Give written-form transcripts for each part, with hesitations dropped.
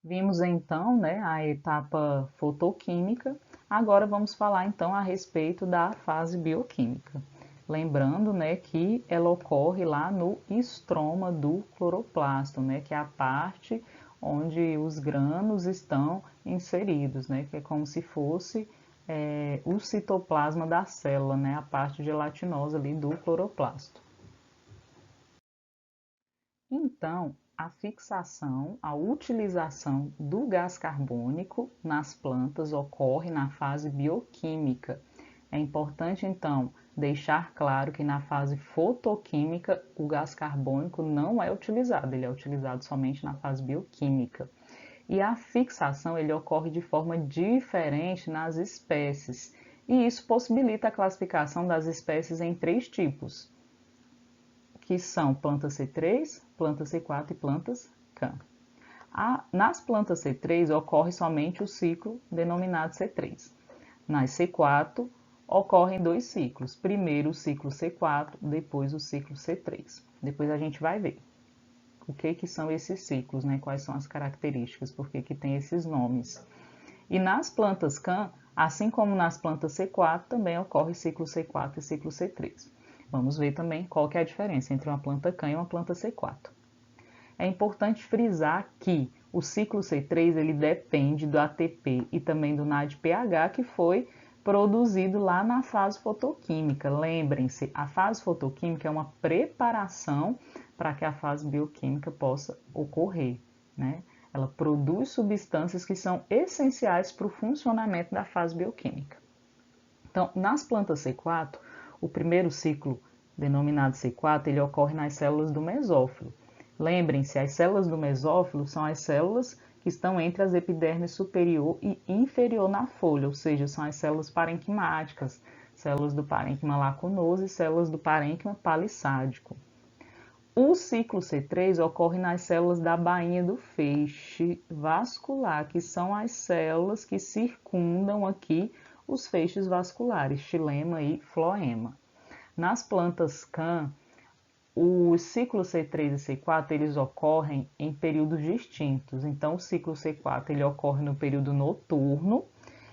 Vimos então, né, a etapa fotoquímica. Agora vamos falar então a respeito da fase bioquímica. Lembrando, né, que ela ocorre lá no estroma do cloroplasto, né, que é a parte onde os grânulos estão inseridos, né, que é como se fosse o citoplasma da célula, né, a parte gelatinosa ali do cloroplasto. Então, a fixação, a utilização do gás carbônico nas plantas ocorre na fase bioquímica. É importante, então, deixar claro que na fase fotoquímica o gás carbônico não é utilizado, ele é utilizado somente na fase bioquímica. E a fixação ele ocorre de forma diferente nas espécies, e isso possibilita a classificação das espécies em três tipos, que são plantas C3, plantas C4 e plantas CAN. Nas plantas C3 ocorre somente o ciclo denominado C3. Nas C4 ocorrem dois ciclos. Primeiro o ciclo C4, depois o ciclo C3. Depois a gente vai ver o que são esses ciclos, né? Quais são as características, por que tem esses nomes. E nas plantas CAN, assim como nas plantas C4, também ocorre ciclo C4 e ciclo C3. Vamos ver também qual que é a diferença entre uma planta CAN e uma planta C4. É importante frisar que o ciclo C3 ele depende do ATP e também do NADPH que foi produzido lá na fase fotoquímica. Lembrem-se, a fase fotoquímica é uma preparação para que a fase bioquímica possa ocorrer, né? Ela produz substâncias que são essenciais para o funcionamento da fase bioquímica. Então, nas plantas C4, o primeiro ciclo, denominado C4, ele ocorre nas células do mesófilo. Lembrem-se, as células do mesófilo são as células que estão entre as epidermes superior e inferior na folha, ou seja, são as células parenquimáticas, células do parênquima lacunoso e células do parênquima palissádico. O ciclo C3 ocorre nas células da bainha do feixe vascular, que são as células que circundam aqui os feixes vasculares, xilema e floema. Nas plantas CAN, os ciclos C3 e C4 eles ocorrem em períodos distintos. Então, o ciclo C4 ele ocorre no período noturno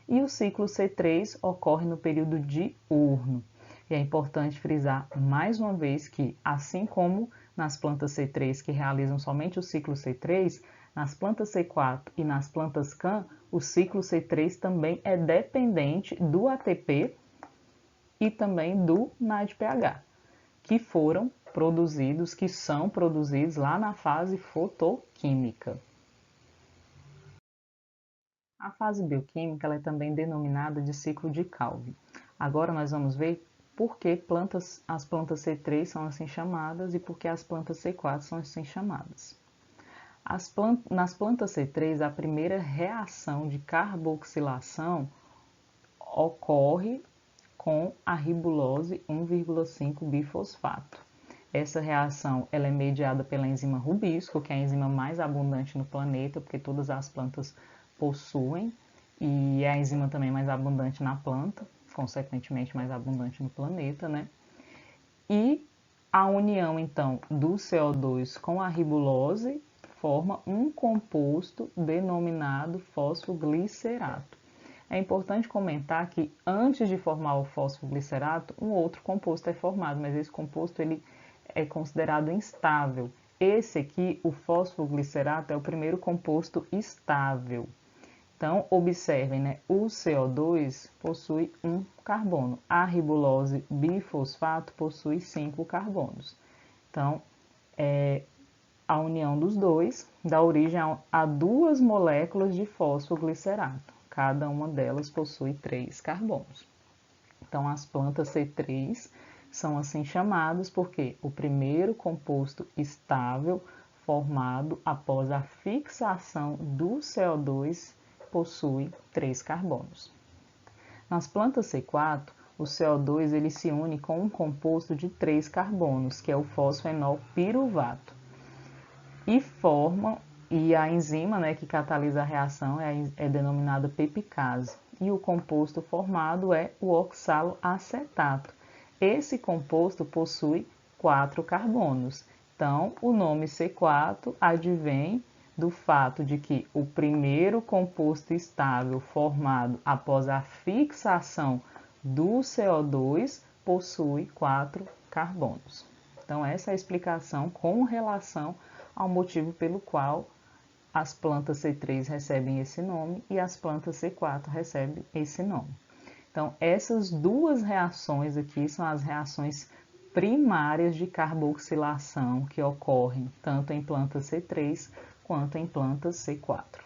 e o ciclo C3 ocorre no período diurno. E é importante frisar mais uma vez que, assim como nas plantas C3 que realizam somente o ciclo C3, nas plantas C4 e nas plantas CAN, o ciclo C3 também é dependente do ATP e também do NADPH, que foram produzidos, que são produzidos lá na fase fotoquímica. A fase bioquímica ela é também denominada de ciclo de Calvin. Agora nós vamos ver por que as plantas C3 são assim chamadas e por que as plantas C4 são assim chamadas. Nas plantas C3, a primeira reação de carboxilação ocorre com a ribulose 1,5-bifosfato. Essa reação ela é mediada pela enzima rubisco, que é a enzima mais abundante no planeta, porque todas as plantas possuem, e é a enzima também mais abundante na planta, consequentemente mais abundante no planeta, né? E a união, então, do CO2 com a ribulose forma um composto denominado fosfoglicerato. É importante comentar que antes de formar o fosfoglicerato, um outro composto é formado, mas esse composto ele é considerado instável. Esse aqui, o fosfoglicerato, é o primeiro composto estável. Então, observem, né? O CO2 possui um carbono. A ribulose bifosfato possui 5 carbonos. Então, a união dos dois dá origem a duas moléculas de fosfoglicerato. Cada uma delas possui 3 carbonos. Então, as plantas C3 são assim chamadas porque o primeiro composto estável formado após a fixação do CO2 possui 3 carbonos. Nas plantas C4, o CO2 ele se une com um composto de 3 carbonos, que é o fosfenol piruvato, e a enzima, né, que catalisa a reação é denominada pepicase. E o composto formado é o oxaloacetato. Esse composto possui 4 carbonos. Então, o nome C4 advém do fato de que o primeiro composto estável formado após a fixação do CO2 possui 4 carbonos. Então, essa é a explicação com relação ao motivo pelo qual as plantas C3 recebem esse nome e as plantas C4 recebem esse nome. Então, essas duas reações aqui são as reações primárias de carboxilação que ocorrem tanto em plantas C3 quanto em plantas C4.